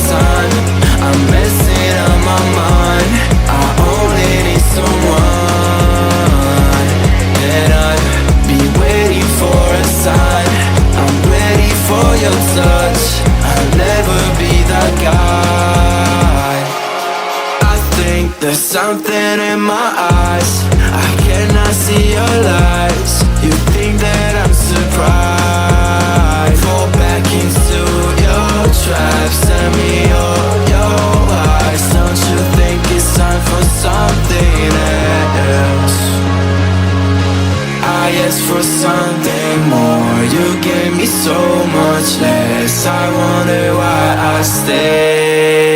sign. I'm messing up my mind. I only need someone, and I'd be waiting for a sign. I'm ready for your touch. I'll never be that guy. I think there's something in my eyes. I cannot see your lies. You think that I'm surprised. Fall back into your trap. Send me your eyes. Don't you think it's time for something else? I asked for something more. You gave me so much less. I wonder why I stayed.